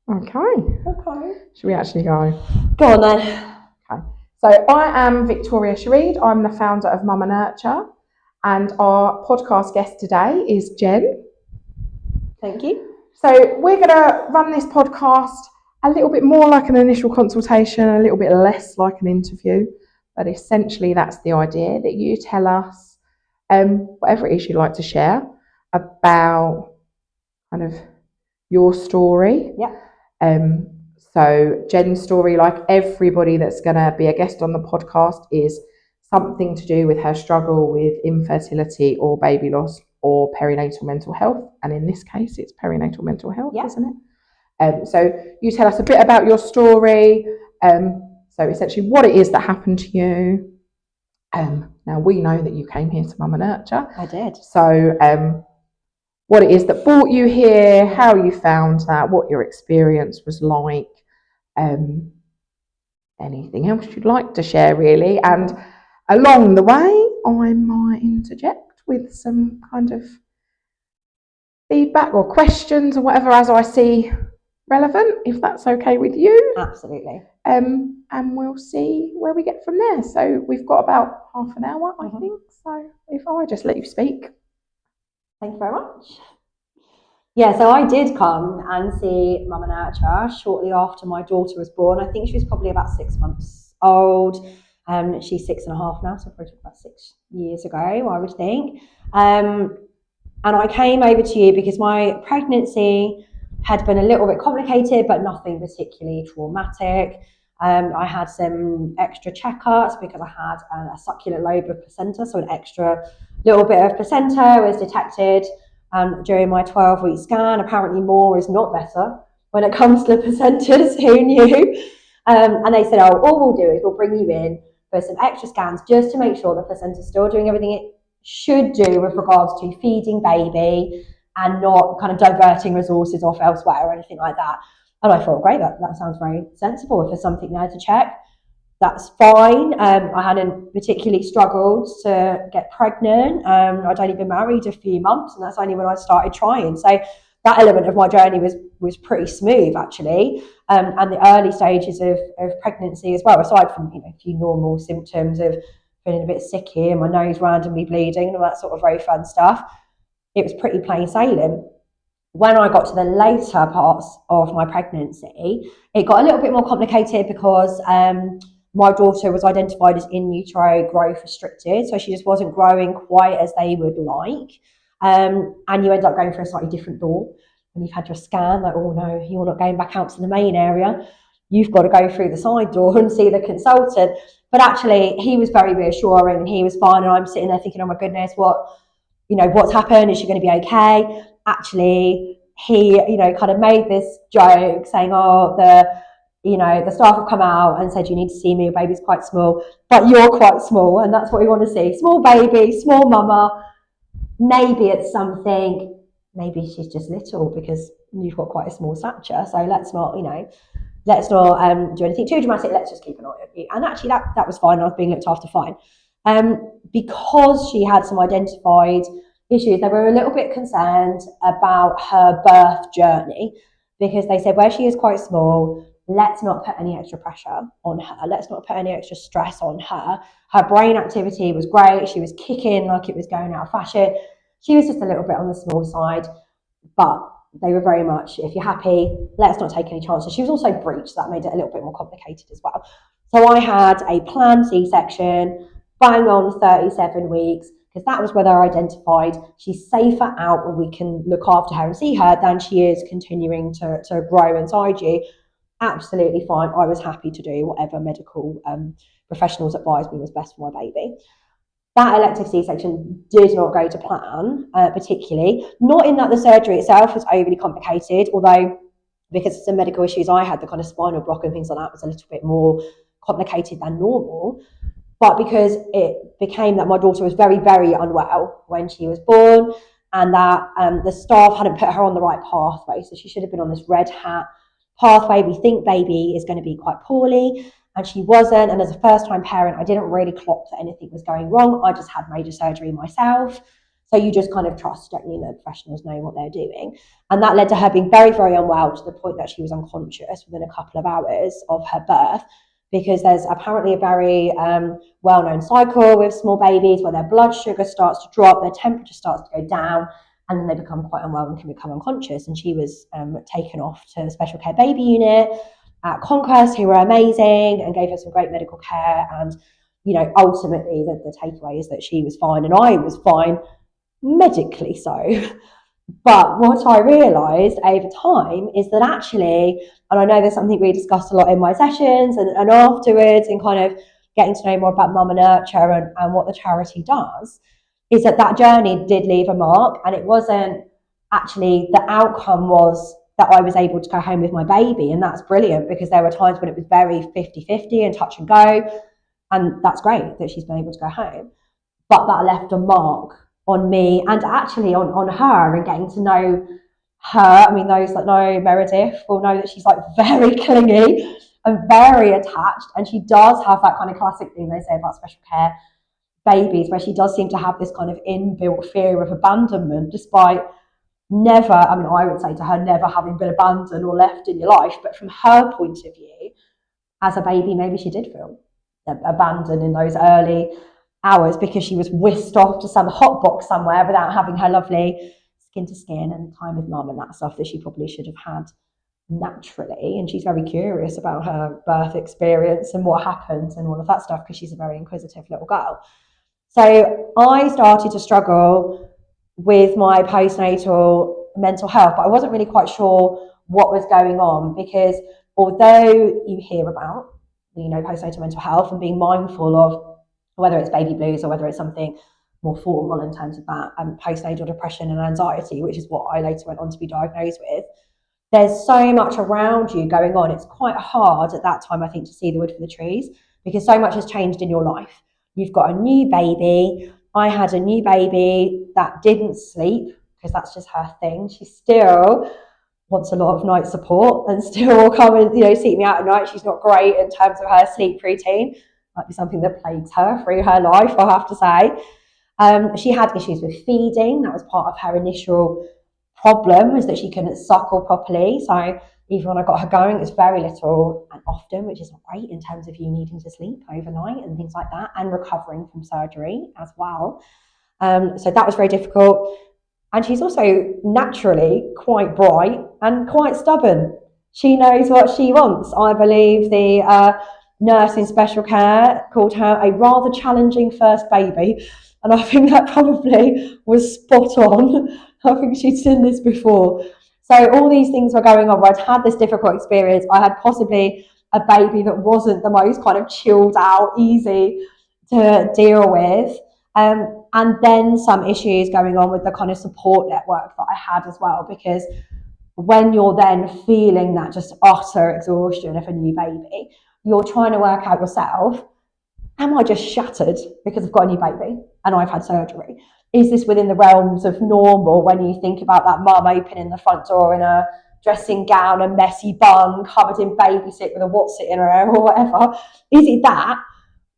Okay. Should we actually go? Go on then. Okay. So I am Victoria Shareed. I'm the founder of Muma Nurture, and our podcast guest today is Jen. Thank you. So we're going to run this podcast a little bit more like an initial consultation, a little bit less like an interview, but essentially that's the idea, that you tell us whatever it is you'd like to share about kind of your story. Yeah. So Jen's story, like everybody that's going to be a guest on the podcast, is something to do with her struggle with infertility or baby loss or perinatal mental health. And in this case, it's perinatal mental health, isn't it? So you tell us a bit about your story. So essentially what it is that happened to you. Now we know that you came here to Muma Nurture. I did. So what it is that brought you here, how you found that, what your experience was like, anything else you'd like to share really. And along the way, I might interject with some kind of feedback or questions or whatever as I see relevant, if that's okay with you. Absolutely. And we'll see where we get from there. So we've got about half an hour, I think. So if I just let you speak. Thank you very much. Yeah, so I did come and see Muma Nurture shortly after my daughter was born. I think she was probably about 6 months old. She's 6.5 now, so probably about 6 years ago, I would think. And I came over to you because my pregnancy had been a little bit complicated, but nothing particularly traumatic. I had some extra checkups because I had a succulent lobe of placenta, so an extra little bit of placenta was detected during my 12-week scan. Apparently more is not better when it comes to placentas. Who knew? And they said, oh, all we'll do is we'll bring you in for some extra scans just to make sure the placenta's still doing everything it should do with regards to feeding baby and not kind of diverting resources off elsewhere or anything like that. And I thought, great, that sounds very sensible. If there's something there to check, that's fine. I hadn't particularly struggled to get pregnant. I'd only been married a few months, and that's only when I started trying. So that element of my journey was pretty smooth, actually. And the early stages of pregnancy as well, aside from a few normal symptoms of feeling a bit sick here, my nose randomly bleeding, and all that sort of very fun stuff, it was pretty plain sailing. When I got to the later parts of my pregnancy, it got a little bit more complicated because my daughter was identified as in utero growth restricted, so she just wasn't growing quite as they would like. And you end up going for a slightly different door when you've had your scan, like, oh no, you're not going back out to the main area. You've got to go through the side door and see the consultant. But actually, he was very reassuring and he was fine. And I'm sitting there thinking, oh my goodness, what's happened? Is she going to be okay? Actually, he, kind of made this joke saying, oh, the staff have come out and said, you need to see me, your baby's quite small, but you're quite small, and that's what we want to see. Small baby, small mama, maybe it's something, maybe she's just little because you've got quite a small stature, so let's not do anything too dramatic, let's just keep an eye on you. And actually that was fine, I was being looked after fine. Because she had some identified issues, they were a little bit concerned about her birth journey, because they said where she is quite small, let's not put any extra pressure on her. Let's not put any extra stress on her. Her brain activity was great. She was kicking like it was going out of fashion. She was just a little bit on the small side, but they were very much, if you're happy, let's not take any chances. She was also breached. That made it a little bit more complicated as well. So I had a planned C-section, bang on 37 weeks, because that was where they're identified. She's safer out when we can look after her and see her than she is continuing to grow inside you. Absolutely fine. I was happy to do whatever medical professionals advised me was best for my baby. That elective C-section did not go to plan, particularly. Not in that the surgery itself was overly complicated, although because of some medical issues I had, the kind of spinal block and things like that was a little bit more complicated than normal. But because it became that my daughter was very, very unwell when she was born, and that the staff hadn't put her on the right pathway, so she should have been on this red hat pathway. We think baby is going to be quite poorly, and she wasn't. And as a first-time parent, I didn't really clock that anything was going wrong. I just had major surgery myself. So you just kind of trust, don't you, that professionals know what they're doing. And that led to her being very, very unwell, to the point that she was unconscious within a couple of hours of her birth, because there's apparently a very well-known cycle with small babies where their blood sugar starts to drop, their temperature starts to go down, and then they become quite unwell and can become unconscious. And she was taken off to the special care baby unit at Conquest, who were amazing and gave her some great medical care. And, you know, ultimately the takeaway is that she was fine and I was fine, medically so. But what I realised over time is that actually, and I know there's something we discussed a lot in my sessions and afterwards, and kind of getting to know more about Muma Nurture and what the charity does, is that journey did leave a mark. And it wasn't actually, the outcome was that I was able to go home with my baby. And that's brilliant, because there were times when it was very 50-50 and touch and go. And that's great that she's been able to go home. But that left a mark on me and actually on her, and getting to know her. I mean, those that know Meredith will know that she's like very clingy and very attached. And she does have that kind of classic thing they say about special care babies, where she does seem to have this kind of inbuilt fear of abandonment, despite never, I mean, I would say to her, never having been abandoned or left in your life. But from her point of view, as a baby, maybe she did feel abandoned in those early hours, because she was whisked off to some hot box somewhere without having her lovely skin to skin and time with mum and that stuff that she probably should have had naturally. And she's very curious about her birth experience and what happened and all of that stuff, because she's a very inquisitive little girl. So I started to struggle with my postnatal mental health, but I wasn't really quite sure what was going on, because although you hear about, you know, postnatal mental health and being mindful of whether it's baby blues or whether it's something more formal in terms of that, postnatal depression and anxiety, which is what I later went on to be diagnosed with, there's so much around you going on. It's quite hard at that time, I think, to see the wood for the trees, because so much has changed in your life. You've got a new baby. I had a new baby that didn't sleep, because that's just her thing. She still wants a lot of night support and still will come and, you know, seek me out at night. She's not great in terms of her sleep routine. Might be something that plagues her through her life, I have to say. She had issues with feeding. That was part of her initial problem, was that she couldn't suckle properly. So even when I got her going, it was very little and often, which is not great in terms of you needing to sleep overnight and things like that, and recovering from surgery as well. So that was very difficult. And she's also naturally quite bright and quite stubborn. She knows what she wants. I believe the nurse in special care called her a rather challenging first baby. And I think that probably was spot on. I think she'd seen this before. So all these things were going on where I'd had this difficult experience. I had possibly a baby that wasn't the most kind of chilled out, easy to deal with. And then some issues going on with the kind of support network that I had as well, because when you're then feeling that just utter exhaustion of a new baby, you're trying to work out yourself, am I just shattered because I've got a new baby and I've had surgery? Is this within the realms of normal when you think about that mum opening the front door in a dressing gown, a messy bun, covered in baby sit with a what's it in her hair or whatever? Is it that?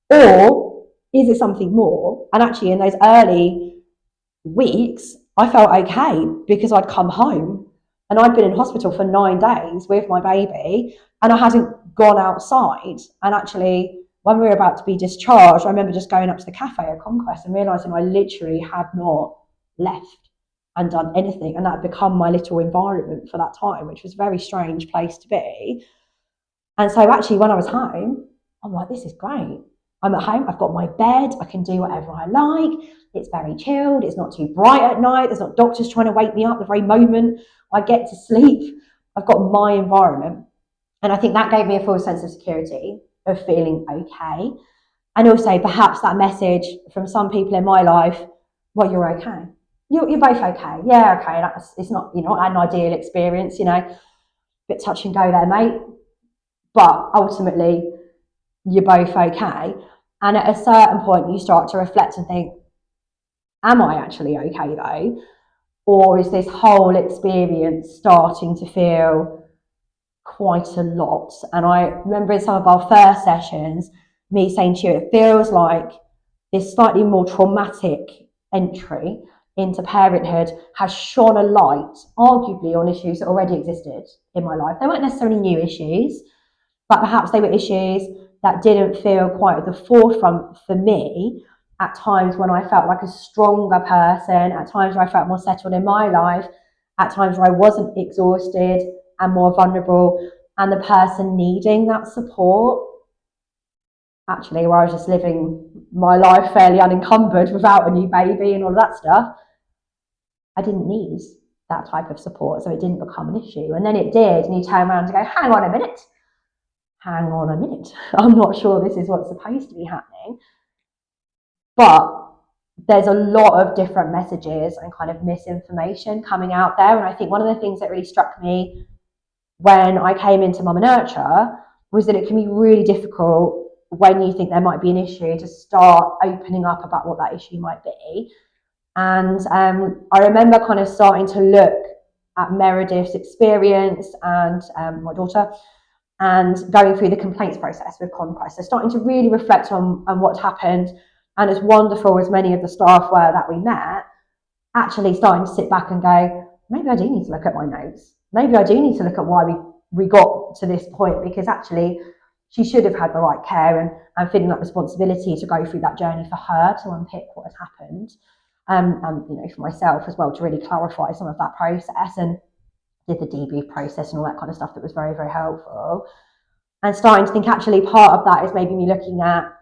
Or is it something more? And actually in those early weeks, I felt okay, because I'd come home and I'd been in hospital for 9 days with my baby and I hadn't gone outside. And actually, when we were about to be discharged, I remember just going up to the cafe at Conquest and realising I literally had not left and done anything. And that had become my little environment for that time, which was a very strange place to be. And so actually when I was home, I'm like, this is great. I'm at home, I've got my bed, I can do whatever I like. It's very chilled, it's not too bright at night, there's not doctors trying to wake me up the very moment I get to sleep. I've got my environment. And I think that gave me a full sense of security, of feeling okay. And also perhaps that message from some people in my life, well, you're okay. You're both okay. Yeah, okay, it's not, you know, an ideal experience, you know, a bit touch and go there, mate. But ultimately, you're both okay. And at a certain point, you start to reflect and think, am I actually okay though? Or is this whole experience starting to feel quite a lot? And I remember in some of our first sessions, me saying to you, it feels like this slightly more traumatic entry into parenthood has shone a light, arguably, on issues that already existed in my life. They weren't necessarily new issues, but perhaps they were issues that didn't feel quite at the forefront for me at times when I felt like a stronger person, at times where I felt more settled in my life, at times where I wasn't exhausted and more vulnerable, and the person needing that support, actually, where I was just living my life fairly unencumbered without a new baby and all of that stuff, I didn't need that type of support, so it didn't become an issue. And then it did, and you turn around and go, hang on a minute, I'm not sure this is what's supposed to be happening. But there's a lot of different messages and kind of misinformation coming out there. And I think one of the things that really struck me when I came into Muma Nurture was that it can be really difficult when you think there might be an issue to start opening up about what that issue might be. And I remember kind of starting to look at Meredith's experience and my daughter, and going through the complaints process with Conquest. So starting to really reflect on what's happened. And as wonderful as many of the staff were that we met, actually starting to sit back and go, maybe I do need to look at my notes. Maybe I do need to look at why we got to this point, because actually she should have had the right care and feeling that responsibility to go through that journey for her to unpick what had happened. And for myself as well, to really clarify some of that process, and did the debrief process and all that kind of stuff that was very, very helpful. And starting to think actually part of that is maybe me looking at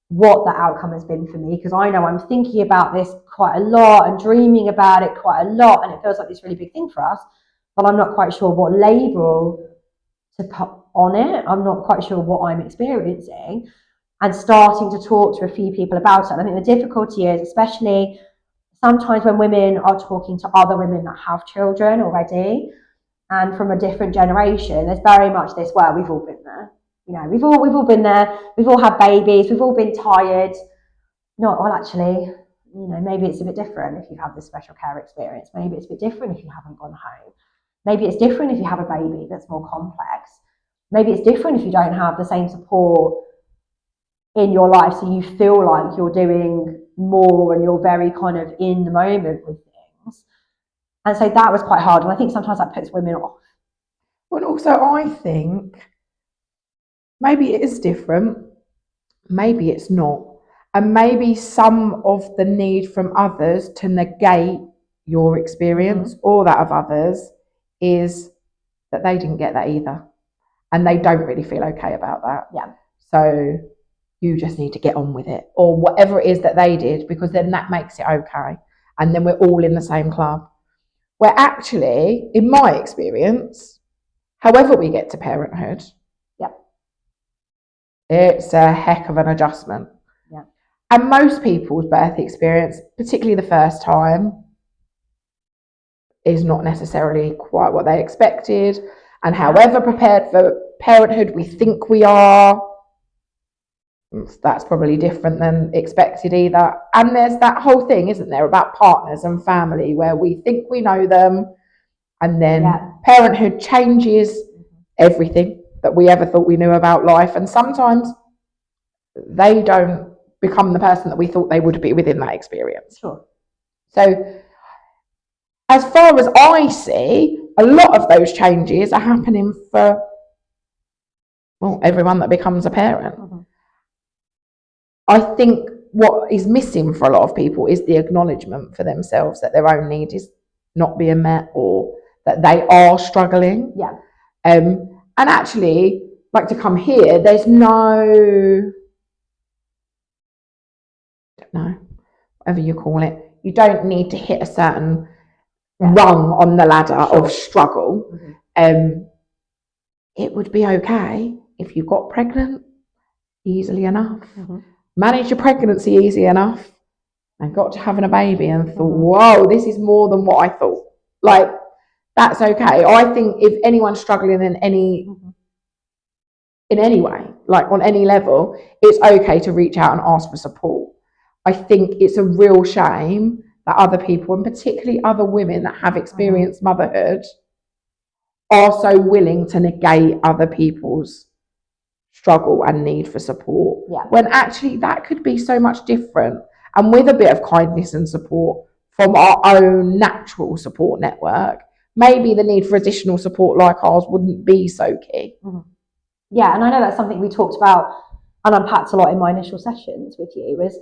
what the outcome has been for me, because I know I'm thinking about this quite a lot and dreaming about it quite a lot, and it feels like this really big thing for us, but I'm not quite sure what label to put on it. I'm not quite sure what I'm experiencing, and starting to talk to a few people about it. And I think the difficulty is, especially sometimes when women are talking to other women that have children already and from a different generation, there's very much this, well, we've all been there. We've all been there. We've all had babies. We've all been tired. No, well, actually, maybe it's a bit different if you've had this special care experience. Maybe it's a bit different if you haven't gone home. Maybe it's different if you have a baby that's more complex. Maybe it's different if you don't have the same support in your life, so you feel like you're doing more and you're very kind of in the moment with things. And so that was quite hard, and I think sometimes that puts women off. Well, also I think maybe it is different, maybe it's not, and maybe some of the need from others to negate your experience or that of others is that they didn't get that either, and they don't really feel okay about that. Yeah. So you just need to get on with it, or whatever it is that they did, because then that makes it okay, and then we're all in the same club. Where actually, in my experience, however we get to parenthood, it's a heck of an adjustment. Yeah. And most people's birth experience, particularly the first time, is not necessarily quite what they expected. And however prepared for parenthood we think we are, that's probably different than expected either. And there's that whole thing, isn't there, about partners and family, where we think we know them, and then parenthood changes everything that we ever thought we knew about life, and sometimes they don't become the person that we thought they would be within that experience. Sure. So as far as I see, a lot of those changes are happening for, well, everyone that becomes a parent. I think what is missing for a lot of people is the acknowledgement for themselves that their own need is not being met, or that they are struggling. Yeah. And actually, like, to come here, there's no, whatever you call it, you don't need to hit a certain rung on the ladder of struggle. It would be okay if you got pregnant easily enough, managed your pregnancy easy enough, and got to having a baby and thought, whoa, this is more than what I thought. Like, that's okay. I think if anyone's struggling in any way, like on any level, it's okay to reach out and ask for support. I think it's a real shame that other people, and particularly other women that have experienced motherhood, are so willing to negate other people's struggle and need for support, when actually that could be so much different. And with a bit of kindness and support from our own natural support network, maybe the need for additional support like ours wouldn't be so key. Yeah, and I know that's something we talked about and unpacked a lot in my initial sessions with you, is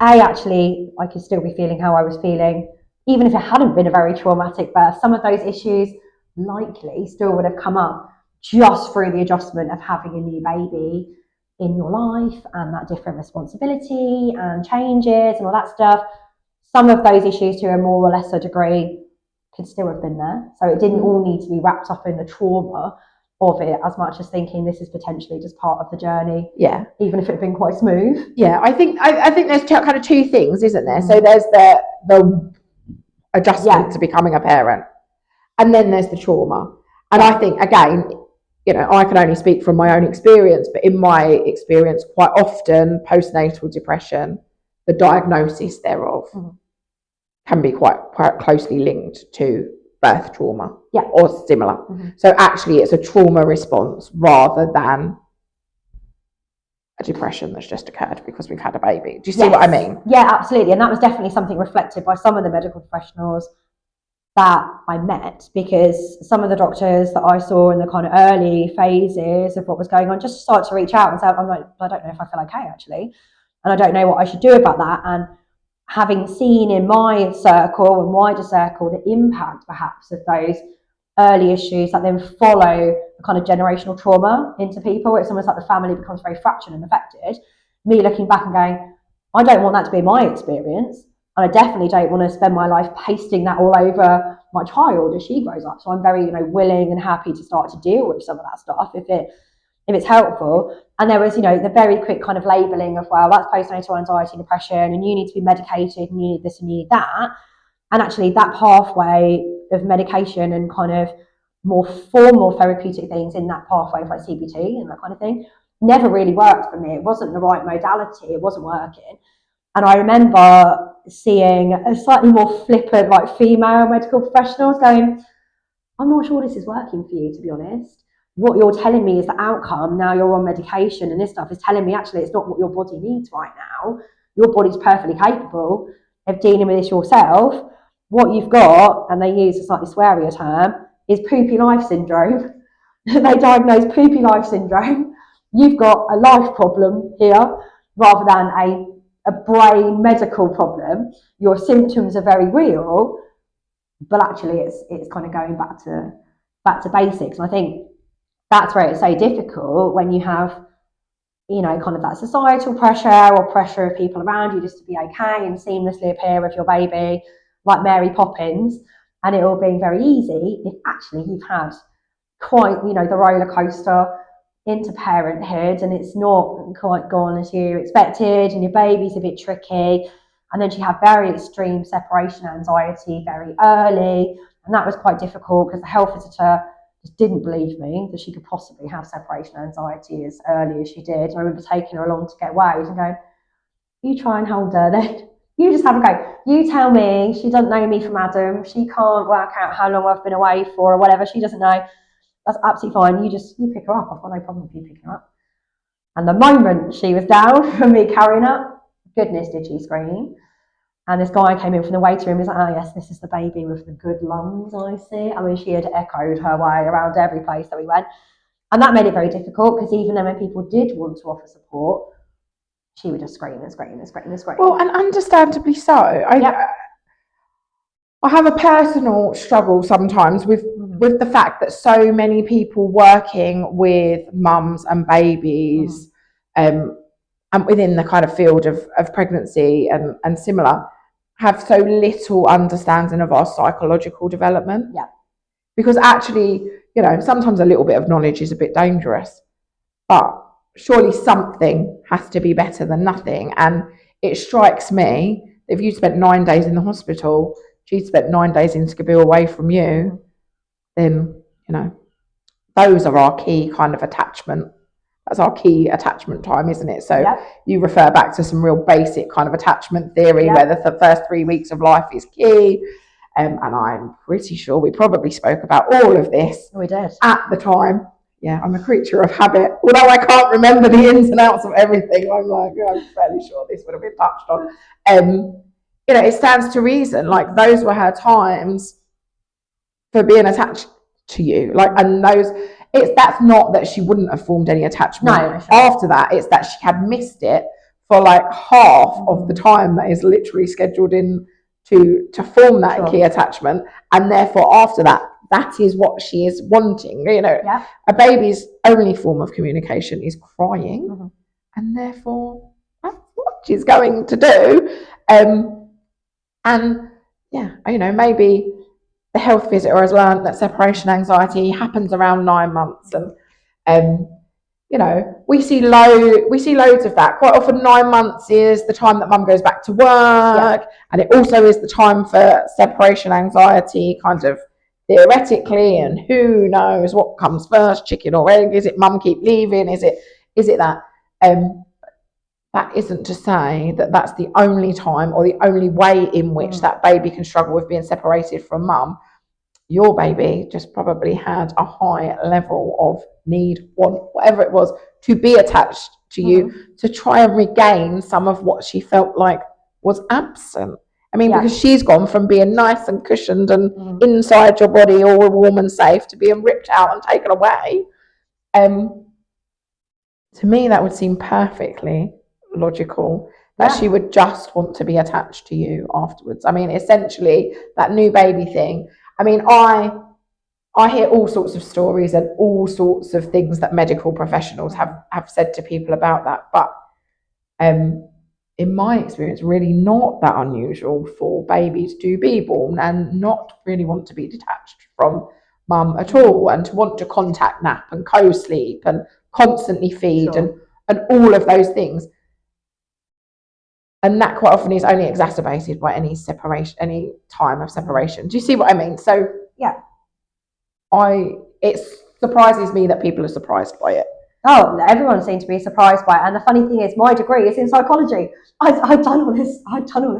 actually I could still be feeling how I was feeling, even if it hadn't been a very traumatic birth. Some of those issues likely still would have come up just through the adjustment of having a new baby in your life and that different responsibility and changes and all that stuff. Some of those issues, to a more or lesser degree, could still have been there. So it didn't all need to be wrapped up in the trauma of it, as much as thinking this is potentially just part of the journey. Yeah, even if it had been quite smooth. Yeah, I think there's kind of two things, isn't there? So there's the adjustment to becoming a parent, and then there's the trauma. And I think, again, I can only speak from my own experience, but in my experience, quite often postnatal depression, the diagnosis thereof, can be quite closely linked to birth trauma, or similar. So actually, it's a trauma response rather than a depression that's just occurred because we've had a baby. Do you see what I mean? Yeah, absolutely. And that was definitely something reflected by some of the medical professionals that I met, because some of the doctors that I saw in the kind of early phases of what was going on just started to reach out and say, I'm like, I don't know if I feel okay, actually. And I don't know what I should do about that. And having seen in my circle and wider circle the impact perhaps of those early issues that then follow the kind of generational trauma into people, it's almost like the family becomes very fractured and affected. Me looking back and going, I don't want that to be my experience, and I definitely don't want to spend my life pasting that all over my child as she grows up. So I'm very, willing and happy to start to deal with some of that stuff if it's helpful. And there was, the very quick kind of labeling of, well, that's postnatal anxiety and depression, and you need to be medicated, and you need this and you need that. And actually that pathway of medication and kind of more formal therapeutic things in that pathway of like CBT and that kind of thing never really worked for me. It wasn't the right modality. It wasn't working. And I remember seeing a slightly more flippant, like female medical professionals going, I'm not sure this is working for you, to be honest. What you're telling me is the outcome. Now you're on medication and this stuff is telling me actually it's not what your body needs right now. Your body's perfectly capable of dealing with this yourself. What you've got, and they use a slightly swearier term, is poopy life syndrome. They diagnose poopy life syndrome. You've got a life problem here rather than a brain medical problem. Your symptoms are very real, but actually it's kind of going back to basics. And I think that's where it's so difficult when you have, kind of that societal pressure or pressure of people around you just to be okay and seamlessly appear with your baby like Mary Poppins, and it all being very easy if actually you've had quite, the roller coaster into parenthood and it's not quite gone as you expected, and your baby's a bit tricky. And then she had very extreme separation anxiety very early, and that was quite difficult because the health visitor just didn't believe me that she could possibly have separation anxiety as early as she did. And I remember taking her along to get weighed and going, you try and hold her then. You just have a go. You tell me. She doesn't know me from Adam. She can't work out how long I've been away for or whatever. She doesn't know. That's absolutely fine. You pick her up. I've got no problem with you picking her up. And the moment she was down from me carrying her, goodness, did she scream. And this guy came in from the waiting room. He's like, oh, yes, this is the baby with the good lungs, I see. I mean, she had echoed her way around every place that we went. And that made it very difficult because even then when people did want to offer support, she would just scream and scream and scream and scream. Well, and understandably so. I have a personal struggle sometimes with the fact that so many people working with mums and babies and within the kind of field of pregnancy and similar have so little understanding of our psychological development. Yeah. Because actually, sometimes a little bit of knowledge is a bit dangerous. But surely something has to be better than nothing. And it strikes me, if you spent 9 days in the hospital, she spent 9 days in Skiboo away from you, then, those are our key kind of attachment. That's our key attachment time, isn't it? So you refer back to some real basic kind of attachment theory where the first 3 weeks of life is key. And I'm pretty sure we probably spoke about all of this we did at the time. Yeah, I'm a creature of habit. Although I can't remember the ins and outs of everything, I'm fairly sure this would have been touched on. you know, it stands to reason. Like, those were her times for being attached to you. Like, and that's not that she wouldn't have formed any attachment after that. It's that she had missed it for like half of the time that is literally scheduled in to form that key attachment, and therefore after that, that is what she is wanting. You know, a baby's only form of communication is crying, and therefore that's what she's going to do. And yeah, you know, maybe the health visitor has learned that separation anxiety happens around 9 months, and you know, we see loads of that. Quite often 9 months is the time that mum goes back to work, and it also is the time for separation anxiety, kind of theoretically, and who knows what comes first, chicken or egg? Is it mum keep leaving? Is it that? That isn't to say that that's the only time or the only way in which that baby can struggle with being separated from mum. Your baby just probably had a high level of need, want, whatever it was, to be attached to you, to try and regain some of what she felt like was absent. I mean, because she's gone from being nice and cushioned and inside your body all warm and safe to being ripped out and taken away. To me, that would seem perfectly logical that she would just want to be attached to you afterwards. I mean, essentially, that new baby thing. I mean, I hear all sorts of stories and all sorts of things that medical professionals have said to people about that. But in my experience, really not that unusual for babies to be born and not really want to be detached from mum at all, and to want to contact nap and co-sleep and constantly feed and all of those things. And that quite often is only exacerbated by any separation, any time of separation. Do you see what I mean? So it surprises me that people are surprised by it. Oh, everyone seems to be surprised by it. And the funny thing is, my degree is in psychology. I've done all this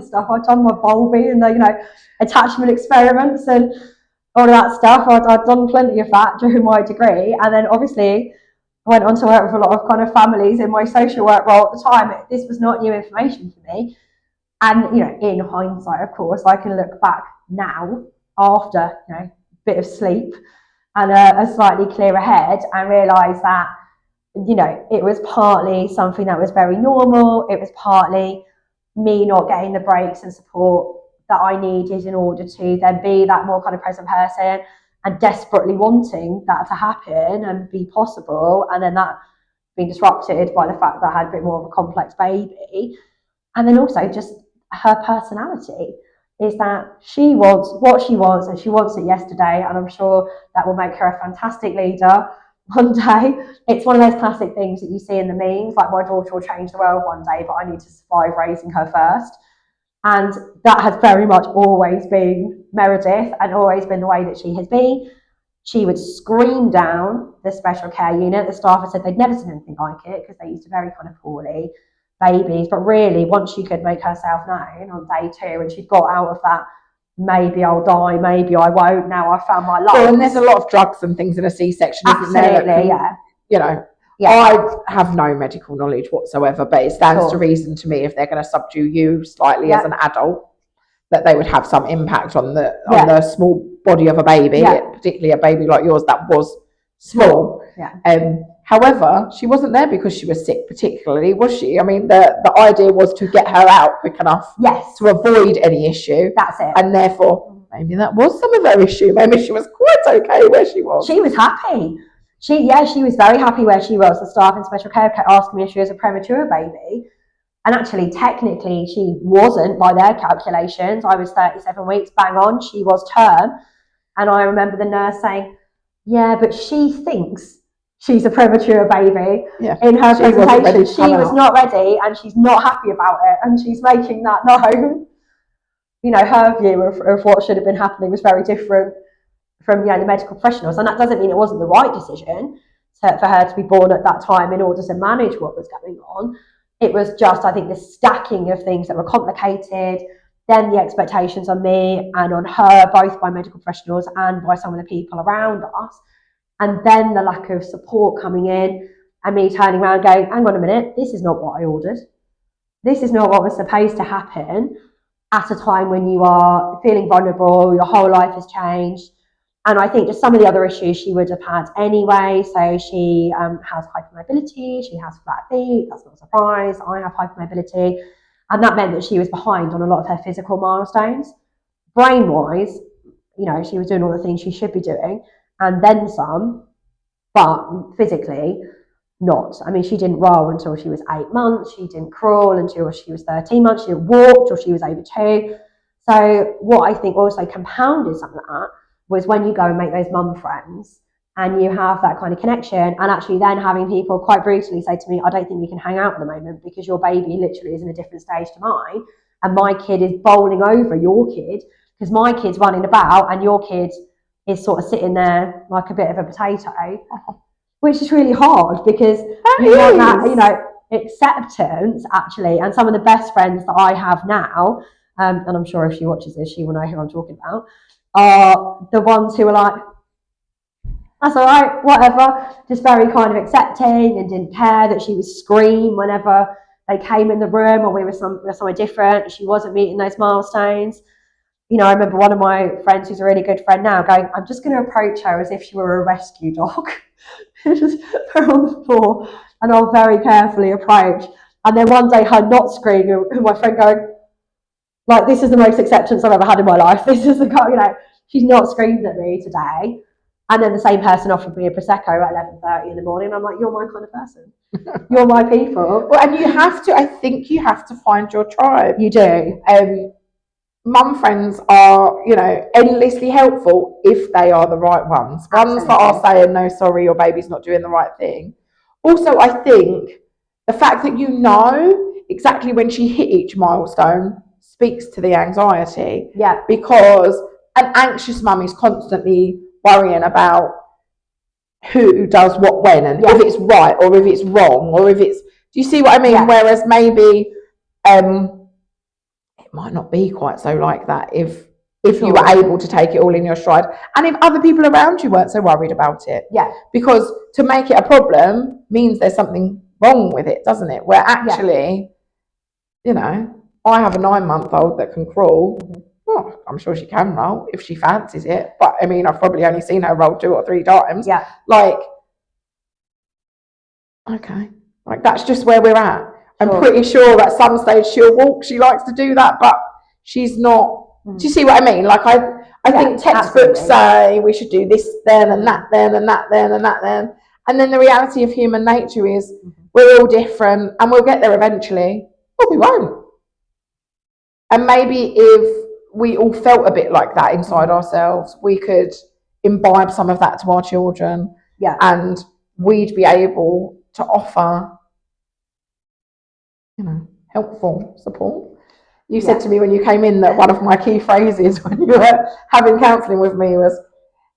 stuff. I've done my Bowlby and the attachment experiments and all of that stuff. I've done plenty of that during my degree, and then obviously I went on to work with a lot of kind of families in my social work role at the time. This was not new information for me. And, in hindsight, of course, I can look back now after, a bit of sleep and a slightly clearer head and realise that, it was partly something that was very normal. It was partly me not getting the breaks and support that I needed in order to then be that more kind of present person, and desperately wanting that to happen and be possible, and then that being disrupted by the fact that I had a bit more of a complex baby. And then also just her personality is that she wants what she wants, and she wants it yesterday, and I'm sure that will make her a fantastic leader one day. It's one of those classic things that you see in the memes, like, my daughter will change the world one day, but I need to survive raising her first. And that has very much always been Meredith, and always been the way that she has been. She would scream down the special care unit. The staff had said they'd never seen anything like it, because they used to very kind of poorly babies. But really, once she could make herself known on day 2, and she'd got out of that, maybe I'll die, maybe I won't, now I've found my life. Well, and there's a lot of drugs and things in a C-section, isn't there? Absolutely, I have no medical knowledge whatsoever, but it stands to reason to me, if they're going to subdue you slightly as an adult, that they would have some impact on the small body of a baby, particularly a baby like yours that was small. However, she wasn't there because she was sick particularly, was she? I mean, the idea was to get her out quick enough to avoid any issue. That's it. And therefore, maybe that was some of her issue. Maybe she was quite okay where she was. She was happy. She was very happy where she was. The staff in special care kept asking me if she was a premature baby. And actually, technically, she wasn't by their calculations. I was 37 weeks, bang on. She was term. And I remember the nurse saying, yeah, but she thinks she's a premature baby in her presentation. She was not ready, and she's not happy about it. And she's making that known. Her view of what should have been happening was very different from the medical professionals. And that doesn't mean it wasn't the right decision for her to be born at that time in order to manage what was going on. It was just, I think, the stacking of things that were complicated, then the expectations on me and on her, both by medical professionals and by some of the people around us, and then the lack of support coming in, and me turning around going, hang on a minute, this is not what I ordered. This is not what was supposed to happen. at a time when you are feeling vulnerable, your whole life has changed. And I think just some of the other issues she would have had anyway. So she has hypermobility, she has flat feet, that's not a surprise. I have hypermobility. And that meant that she was behind on a lot of her physical milestones. Brain-wise, you know, she was doing all the things she should be doing, and then some, but physically, not. I mean, she didn't roll until she was 8 months. She didn't crawl until she was 13 months. She didn't walk till she was over 2. So what I think also compounded something like that was when you go and make those mum friends and you have that kind of connection, and actually then having people quite brutally say to me, I don't think we can hang out at the moment because your baby literally is in a different stage to mine, and my kid is bowling over your kid because my kid's running about and your kid is sort of sitting there like a bit of a potato, which is really hard because you want that, you know, acceptance actually. And some of the best friends that I have now, and I'm sure if she watches this, she will know who I'm talking about, are the ones who are like, that's all right, whatever, just very kind of accepting and didn't care that she would scream whenever they came in the room or we were somewhere different. She wasn't meeting those milestones. You know, I remember one of my friends who's a really good friend now going, I'm just going to approach her as if she were a rescue dog. Just put her on the floor and I'll very carefully approach. And then one day her not screaming, and my friend going, like, this is the most acceptance I've ever had in my life. This is the, you know, she's not screamed at me today. And then the same person offered me a Prosecco at 11:30 in the morning. I'm like, you're my kind of person. You're my people. Well, and you have to, I think you have to find your tribe. You do. Mum friends are, you know, endlessly helpful if they are the right ones. Absolutely. Ones that are saying, no, sorry, your baby's not doing the right thing. Also, I think the fact that you know exactly when she hit each milestone speaks to the anxiety. Yeah. Because an anxious mum is constantly worrying about who does what when, and if it's right or if it's wrong or if it's, do you see what I mean? Yeah. Whereas maybe it might not be quite so like that if you were able to take it all in your stride, and if other people around you weren't so worried about it. Yeah. Because to make it a problem means there's something wrong with it, doesn't it? Where actually, you know, I have a 9-month-old that can crawl. Oh, I'm sure she can roll if she fancies it. But I mean, I've probably only seen her roll 2 or 3 times. Yeah. Like, okay. Like, that's just where we're at. I'm pretty sure at some stage she'll walk. She likes to do that, but she's not. Do you see what I mean? Like, I think textbooks say we should do this then and that then and that then and that then. And then the reality of human nature is we're all different and we'll get there eventually, or we won't. And maybe if we all felt a bit like that inside ourselves, we could imbibe some of that to our children. Yeah. And we'd be able to offer, you know, helpful support. You said to me when you came in that one of my key phrases when you were having counselling with me was,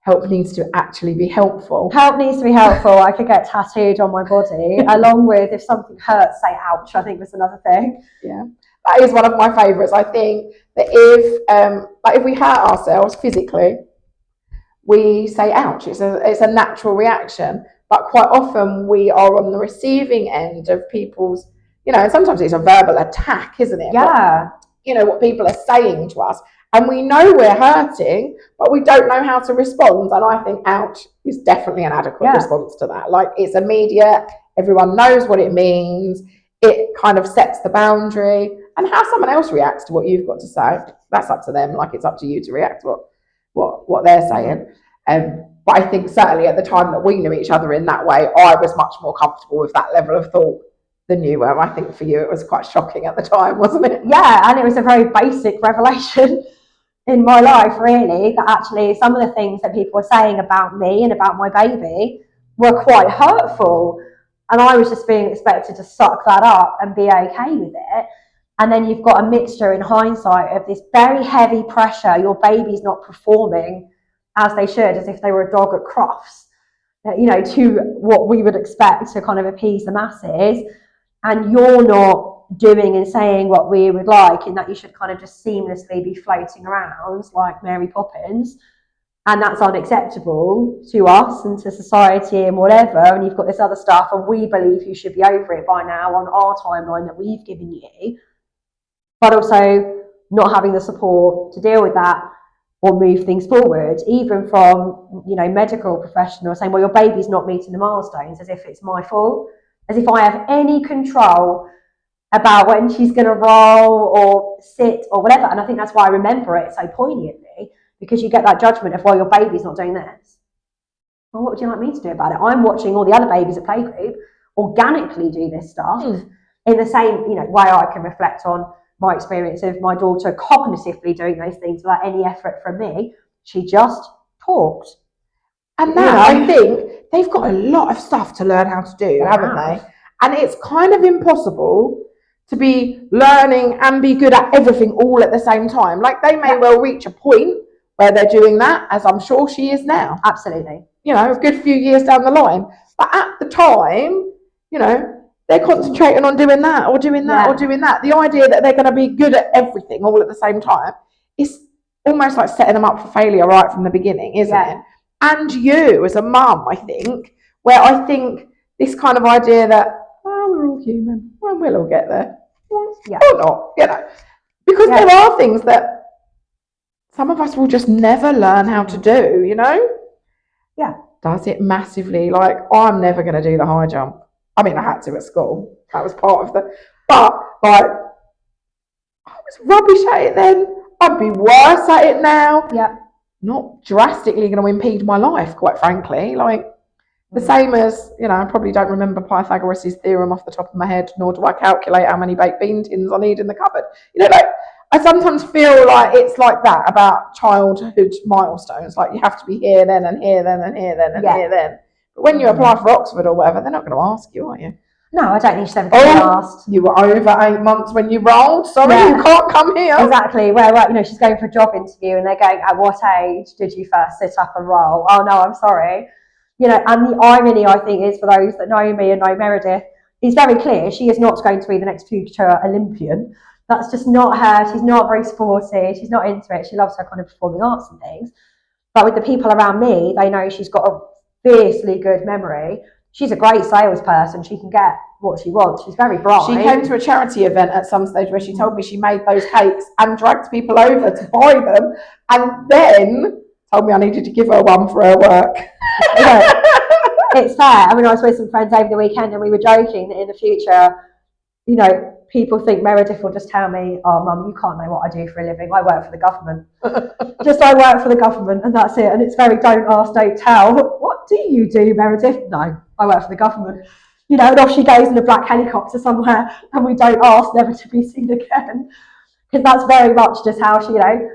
help needs to actually be helpful. Help needs to be helpful. I could get tattooed on my body, along with if something hurts, say ouch, I think was another thing. Yeah. That is one of my favourites. I think that if we hurt ourselves physically, we say ouch. It's a natural reaction. But quite often we are on the receiving end of people's, you know, and sometimes it's a verbal attack, isn't it? Yeah. You know, what people are saying to us. And we know we're hurting, but we don't know how to respond. And I think ouch is definitely an adequate response to that. Like, it's immediate. Everyone knows what it means. It kind of sets the boundary. And how someone else reacts to what you've got to say, that's up to them. Like, it's up to you to react to what they're saying. But I think certainly at the time that we knew each other in that way, I was much more comfortable with that level of thought than you were. I think for you it was quite shocking at the time, wasn't it? Yeah, and it was a very basic revelation in my life, really, that actually some of the things that people were saying about me and about my baby were quite hurtful. And I was just being expected to suck that up and be okay with it. And then you've got a mixture in hindsight of this very heavy pressure. Your baby's not performing as they should, as if they were a dog at Crofts, you know, to what we would expect to kind of appease the masses. And you're not doing and saying what we would like, in that you should kind of just seamlessly be floating around like Mary Poppins. And that's unacceptable to us and to society and whatever. And you've got this other stuff, and we believe you should be over it by now on our timeline that we've given you. But also, not having the support to deal with that or move things forward, even from, you know, medical professionals saying, well, your baby's not meeting the milestones, as if it's my fault, as if I have any control about when she's going to roll or sit or whatever. And I think that's why I remember it so poignantly, because you get that judgment of, well, your baby's not doing this. Well, what would you like me to do about it? I'm watching all the other babies at playgroup organically do this stuff in the same, you know, way I can reflect on my experience of my daughter cognitively doing those things without any effort from me. She just talked. And now I think they've got a lot of stuff to learn how to do, haven't they? And it's kind of impossible to be learning and be good at everything all at the same time. Like, they may well reach a point where they're doing that, as I'm sure she is now. Absolutely. You know, a good few years down the line. But at the time, you know, they're concentrating on doing that or doing that or doing that. The idea that they're going to be good at everything all at the same time is almost like setting them up for failure right from the beginning, isn't it? And you as a mum, I think, where I think this kind of idea that, oh, we're all human, well, we'll all get there, or not, you know, because there are things that some of us will just never learn how to do, you know? Does it massively. Like, I'm never going to do the high jump. I mean, I had to at school. That was part of the... But, like, I was rubbish at it then. I'd be worse at it now. Not drastically going to impede my life, quite frankly. Like, the same as, you know, I probably don't remember Pythagoras' theorem off the top of my head, nor do I calculate how many baked bean tins I need in the cupboard. You know, like, I sometimes feel like it's like that about childhood milestones. Like, you have to be here then and here then and here then and here then. But when you apply for Oxford or whatever, they're not going to ask you, are you? No, I don't think she's ever going to be asked. You were over 8 months when you rolled. Sorry, you can't come here. Exactly. Where, you know, she's going for a job interview and they're going, at what age did you first sit up and roll? Oh, no, I'm sorry. You know, and the irony, I think, is for those that know me and know Meredith, is very clear. She is not going to be the next future Olympian. That's just not her. She's not very sporty. She's not into it. She loves her kind of performing arts and things. But with the people around me, they know she's got a fiercely good memory. She's a great salesperson. She can get what she wants. She's very bright. She came to a charity event at some stage where she told me she made those cakes and dragged people over to buy them, and then told me I needed to give her one for her work. It's fair. I mean, I was with some friends over the weekend and we were joking that in the future, you know, people think Meredith will just tell me, oh, Mum, you can't know what I do for a living. I work for the government. I work for the government and that's it. And it's very don't ask, don't tell. What do you do, Meredith? No, I work for the government. You know, and off she goes in a black helicopter somewhere and we don't ask, never to be seen again. Because that's very much just how she, you know,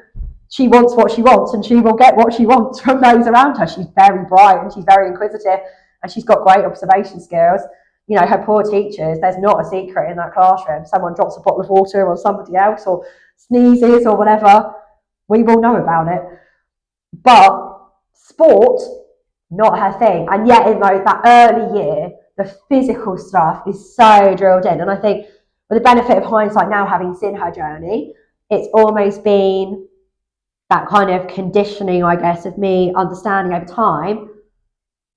she wants what she wants and she will get what she wants from those around her. She's very bright and she's very inquisitive and she's got great observation skills. You know, her poor teachers, there's not a secret in that classroom. Someone drops a bottle of water on somebody else or sneezes or whatever, we will know about it. But sport, not her thing. And yet in like that early year, the physical stuff is so drilled in. And I think with the benefit of hindsight now, having seen her journey, it's almost been that kind of conditioning, I guess, of me understanding over time,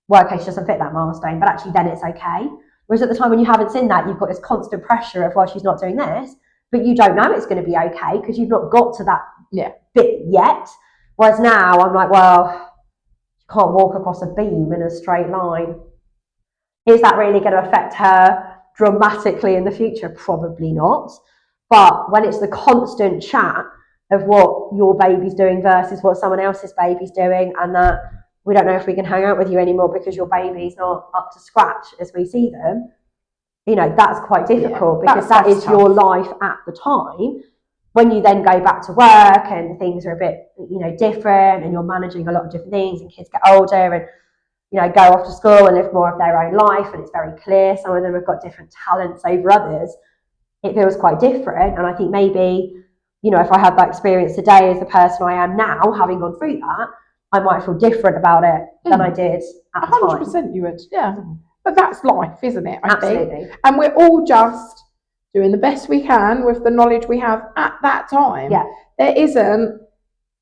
well, okay, she doesn't fit that milestone, but actually then it's okay. Whereas at the time when you haven't seen that, you've got this constant pressure of, well, she's not doing this, but you don't know it's going to be okay because you've not got to that bit yet. Whereas now I'm like, well, you can't walk across a beam in a straight line. Is that really going to affect her dramatically in the future? Probably not. But when it's the constant chat of what your baby's doing versus what someone else's baby's doing, and that we don't know if we can hang out with you anymore because your baby's not up to scratch as we see them, you know, that's quite difficult because that is your life at the time. When you then go back to work and things are a bit, you know, different and you're managing a lot of different things and kids get older and, you know, go off to school and live more of their own life and it's very clear some of them have got different talents over others, it feels quite different. And I think maybe, you know, if I had that experience today as the person I am now, having gone through that, I might feel different about it than I did at the time. 100% you would, yeah. But that's life, isn't it? I think. Absolutely. And we're all just doing the best we can with the knowledge we have at that time. Yeah. There isn't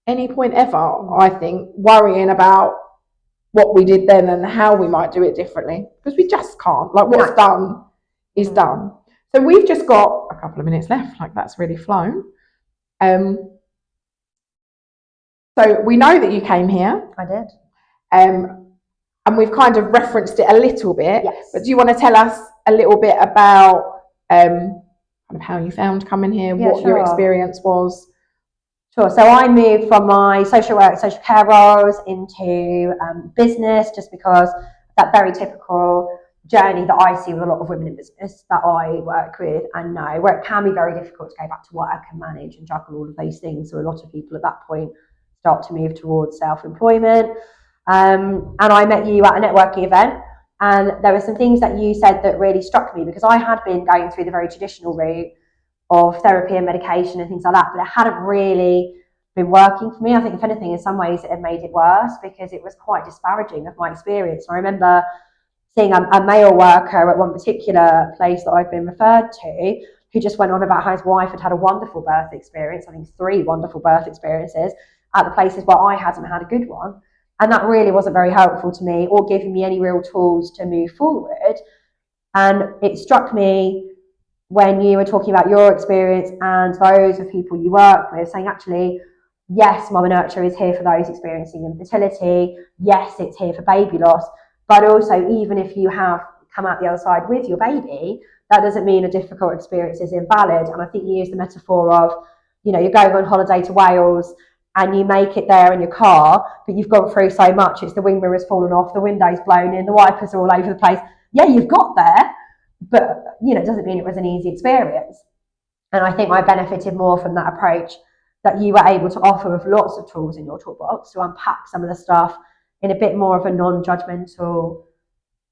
any point ever, I think, worrying about what we did then and how we might do it differently, because we just can't. Like, what's done is done. So we've just got a couple of minutes left. Like, that's really flown. So we know that you came here. I did. And we've kind of referenced it a little bit. Yes. But do you want to tell us a little bit about kind of how you found coming here, what your experience was? Sure. So I moved from my social work, social care roles into business, just because that very typical journey that I see with a lot of women in business that I work with and know, where it can be very difficult to go back to work and manage and juggle all of those things. So a lot of people at that point start to move towards self-employment. And I met you at a networking event, and there were some things that you said that really struck me, because I had been going through the very traditional route of therapy and medication and things like that, but it hadn't really been working for me. I think if anything, in some ways it had made it worse, because it was quite disparaging of my experience. I remember seeing a male worker at one particular place that I've been referred to, who just went on about how his wife had a wonderful birth experience, I think 3 wonderful birth experiences at the places where I hadn't had a good one. And that really wasn't very helpful to me, or giving me any real tools to move forward. And it struck me when you were talking about your experience and those of people you work with, saying, actually, yes, Muma Nurture is here for those experiencing infertility. Yes, it's here for baby loss. But also, even if you have come out the other side with your baby, that doesn't mean a difficult experience is invalid. And I think you use the metaphor of, you're going on holiday to Wales and you make it there in your car, but you've gone through so much. It's the wing mirror's fallen off, the window's blown in, the wipers are all over the place. Yeah, you've got there, but it doesn't mean it was an easy experience. And I think I benefited more from that approach that you were able to offer, with lots of tools in your toolbox to unpack some of the stuff in a bit more of a non-judgmental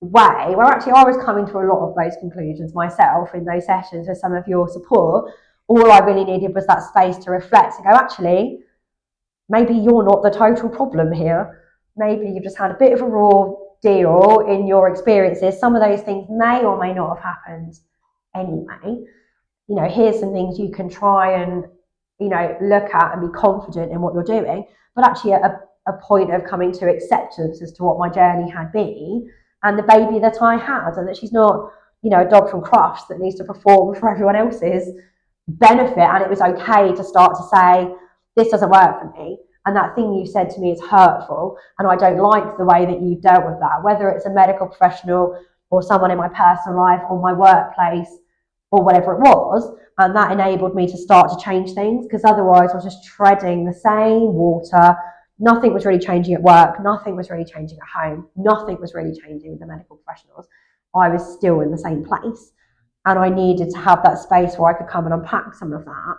way, where actually I was coming to a lot of those conclusions myself in those sessions with some of your support. All I really needed was that space to reflect and go, actually, maybe you're not the total problem here. Maybe you've just had a bit of a raw deal in your experiences. Some of those things may or may not have happened anyway. Here's some things you can try and, look at and be confident in what you're doing. But actually at a point of coming to acceptance as to what my journey had been and the baby that I had, and that she's not, a dog from Crufts that needs to perform for everyone else's benefit. And it was okay to start to say, this doesn't work for me, and that thing you said to me is hurtful, and I don't like the way that you've dealt with that, whether it's a medical professional or someone in my personal life or my workplace or whatever it was. And that enabled me to start to change things, because otherwise I was just treading the same water. Nothing was really changing at work, nothing was really changing at home, nothing was really changing with the medical professionals. I was still in the same place, and I needed to have that space where I could come and unpack some of that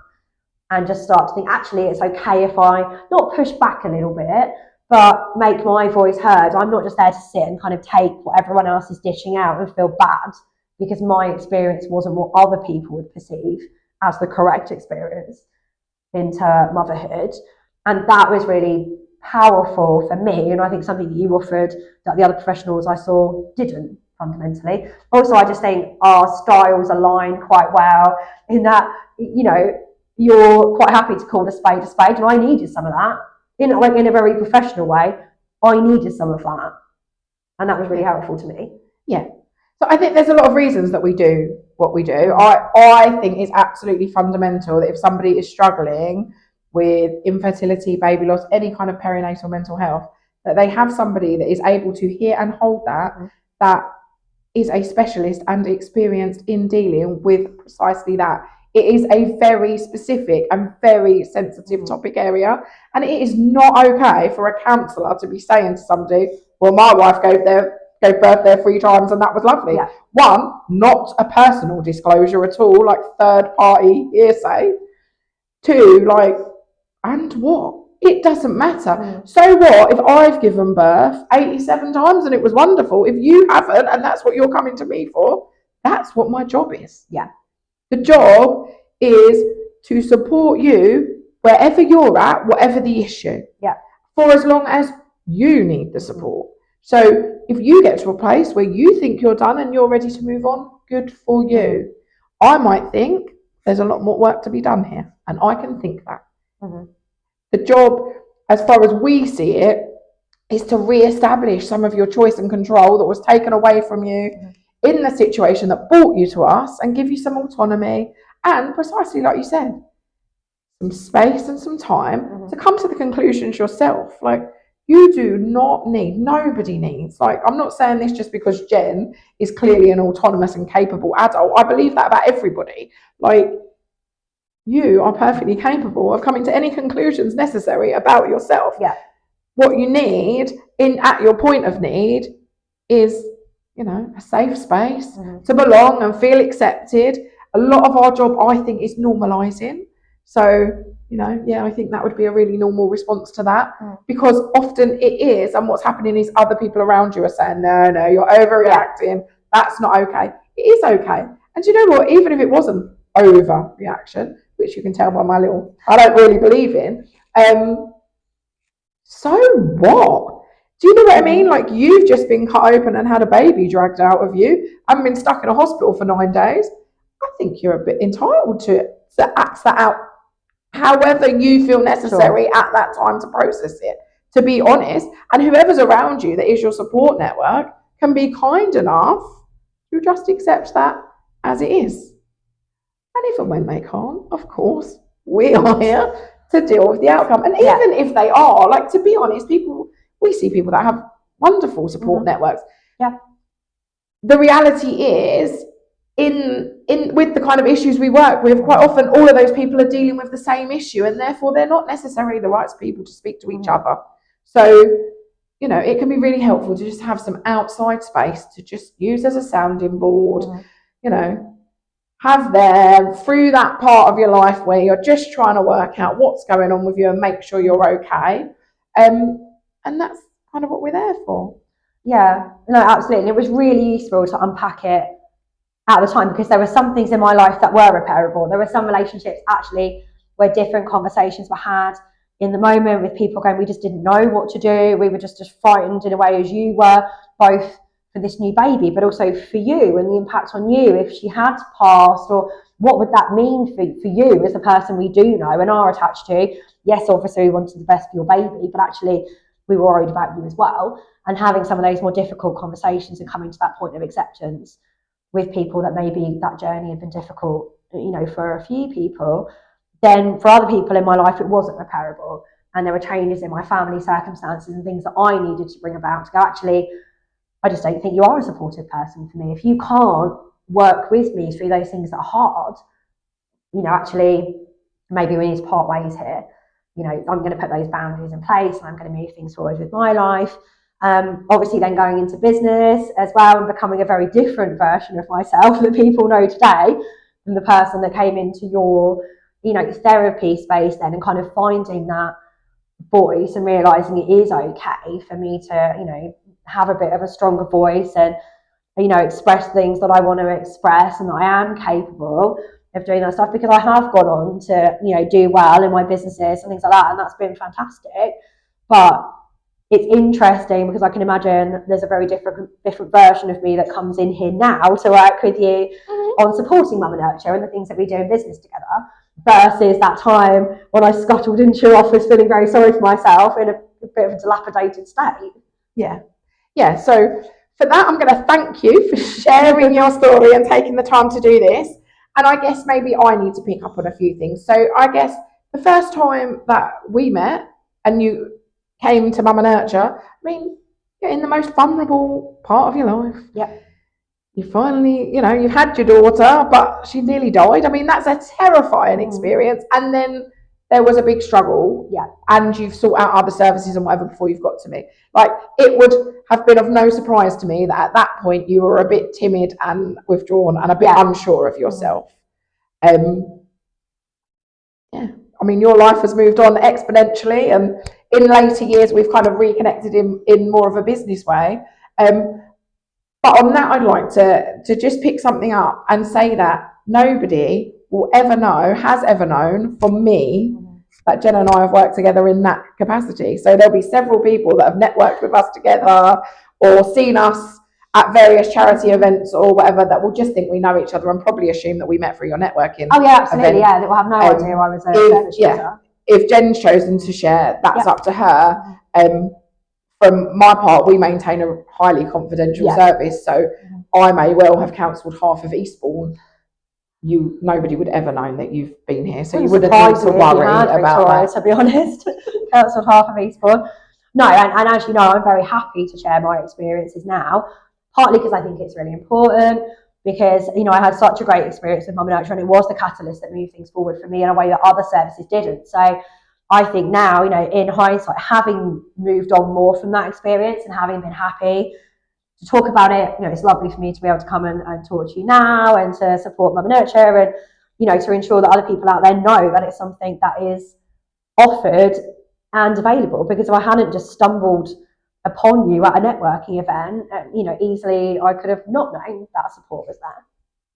and just start to think, actually, it's okay if I not push back a little bit, but make my voice heard. I'm not just there to sit and kind of take what everyone else is dishing out and feel bad, because my experience wasn't what other people would perceive as the correct experience into motherhood. And that was really powerful for me, and I think something that you offered that the other professionals I saw didn't, fundamentally. Also, I just think our styles align quite well in that, you're quite happy to call a spade, and I needed some of that. In a very professional way, I needed some of that. And that was really helpful to me. Yeah. So I think there's a lot of reasons that we do what we do. I think it's absolutely fundamental that if somebody is struggling with infertility, baby loss, any kind of perinatal mental health, that they have somebody that is able to hear and hold that is a specialist and experienced in dealing with precisely that. It is a very specific and very sensitive topic area, and it is not okay for a counsellor to be saying to somebody, well, my wife gave birth there 3 times and that was lovely. Yeah. 1, not a personal disclosure at all, like third party hearsay. 2, and what? It doesn't matter. So what if I've given birth 87 times and it was wonderful? If you haven't, and that's what you're coming to me for, that's what my job is. Yeah. The job is to support you wherever you're at, whatever the issue. Yeah. For as long as you need the support. So if you get to a place where you think you're done and you're ready to move on, good for you. I might think there's a lot more work to be done here, and I can think that. The job, as far as we see it, is to re-establish some of your choice and control that was taken away from you in the situation that brought you to us, and give you some autonomy, and precisely like you said, some space and some time to come to the conclusions yourself. Like, you do not need, nobody needs, like, I'm not saying this just because Jen is clearly an autonomous and capable adult. I believe that about everybody. Like, you are perfectly capable of coming to any conclusions necessary about yourself. Yeah. What you need at your point of need is, a safe space to belong and feel accepted. A lot of our job, I think, is normalizing. So, I think that would be a really normal response to that, because often it is, and what's happening is other people around you are saying, no, you're overreacting. That's not okay. It is okay. And you know what? Even if it wasn't overreaction, which you can tell by my little, I don't really believe in, so what? Do you know what I mean? Like, you've just been cut open and had a baby dragged out of you and been stuck in a hospital for 9 days. I think you're a bit entitled to act that out however you feel necessary at that time to process it, to be honest. And whoever's around you that is your support network can be kind enough to just accept that as it is. And if and when they can't, of course, we are here to deal with the outcome. And even if they are, like, to be honest, we see people that have wonderful support networks. Yeah. The reality is, in with the kind of issues we work with, quite often all of those people are dealing with the same issue, and therefore they're not necessarily the right people to speak to each other. So, it can be really helpful to just have some outside space to just use as a sounding board, have there through that part of your life where you're just trying to work out what's going on with you and make sure you're okay. And that's kind of what we're there for. Yeah, no, absolutely. It was really useful to unpack it at the time, because there were some things in my life that were repairable. There were some relationships actually where different conversations were had in the moment with people going, we just didn't know what to do. We were just frightened in a way, as you were, both for this new baby, but also for you and the impact on you if she had passed, or what would that mean for you as a person we do know and are attached to. Yes, obviously we wanted the best for your baby, but actually we were worried about you as well. And having some of those more difficult conversations and coming to that point of acceptance with people that maybe that journey had been difficult, for a few people, then for other people in my life it wasn't repairable, and there were changes in my family circumstances and things that I needed to bring about to go, actually, I just don't think you are a supportive person for me. If you can't work with me through those things that are hard, actually, maybe we need to part ways here. I'm going to put those boundaries in place and I'm going to move things forward with my life. Obviously then going into business as well and becoming a very different version of myself that people know today than the person that came into your, therapy space then, and kind of finding that voice and realising it is okay for me to, have a bit of a stronger voice and, express things that I want to express, and that I am capable of doing that stuff, because I have gone on to, do well in my businesses and things like that, and that's been fantastic. But it's interesting because I can imagine there's a very different version of me that comes in here now to work with you on supporting Muma Nurture and the things that we do in business together, versus that time when I scuttled into your office feeling very sorry for myself in a bit of a dilapidated state. Yeah, so for that, I'm going to thank you for sharing your story and taking the time to do this. And I guess maybe I need to pick up on a few things. So I guess the first time that we met and you came to Muma Nurture, you're in the most vulnerable part of your life. Yeah. You finally, you've had your daughter, but she nearly died. That's a terrifying experience. And then there was a big struggle. Yeah. And you've sought out other services and whatever before you've got to me. Like, it would have been of no surprise to me that at that point you were a bit timid and withdrawn and a bit unsure of yourself. Your life has moved on exponentially, and in later years we've kind of reconnected in more of a business way. But on that, I'd like to just pick something up and say that nobody will has ever known from me that Jen and I have worked together in that capacity. So there'll be several people that have networked with us together or seen us at various charity events or whatever that will just think we know each other and probably assume that we met through your networking. Oh yeah, absolutely. Event. Yeah, they will have no idea I was a if Jen's chosen to share, that's up to her. From my part, we maintain a highly confidential service, so I may well have counselled half of Eastbourne nobody would ever know that you've been here, so you Wouldn't wouldn't need surprise to me if you worry had, about Victoria, that. to be honest. That's what half of me's for. No, and as you know, I'm very happy to share my experiences now, partly because I think it's really important, because, you know, I had such a great experience with Muma Nurture, and it was the catalyst that moved things forward for me in a way that other services didn't. So I think now, you know, in hindsight, having moved on more from that experience and having been happy to talk about it, you know, it's lovely for me to be able to come and talk to you now and to support Muma Nurture, and, you know, to ensure that other people out there know that it's something that is offered and available. Because if I hadn't just stumbled upon you at a networking event, you know, easily I could have not known that support was there.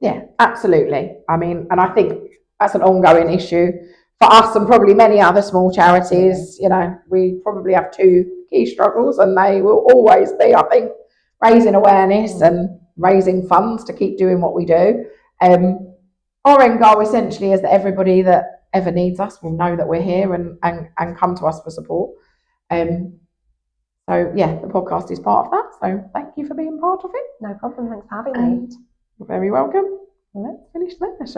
Yeah, absolutely. I mean, and I think that's an ongoing issue for us and probably many other small charities. You know, we probably have two key struggles, and they will always be, I think, raising awareness and raising funds to keep doing what we do. Our end goal essentially is that everybody that ever needs us will know that we're here and come to us for support. So yeah, the podcast is part of that. So thank you for being part of it. No problem. Thanks for having me. And you're very welcome. Let's finish there.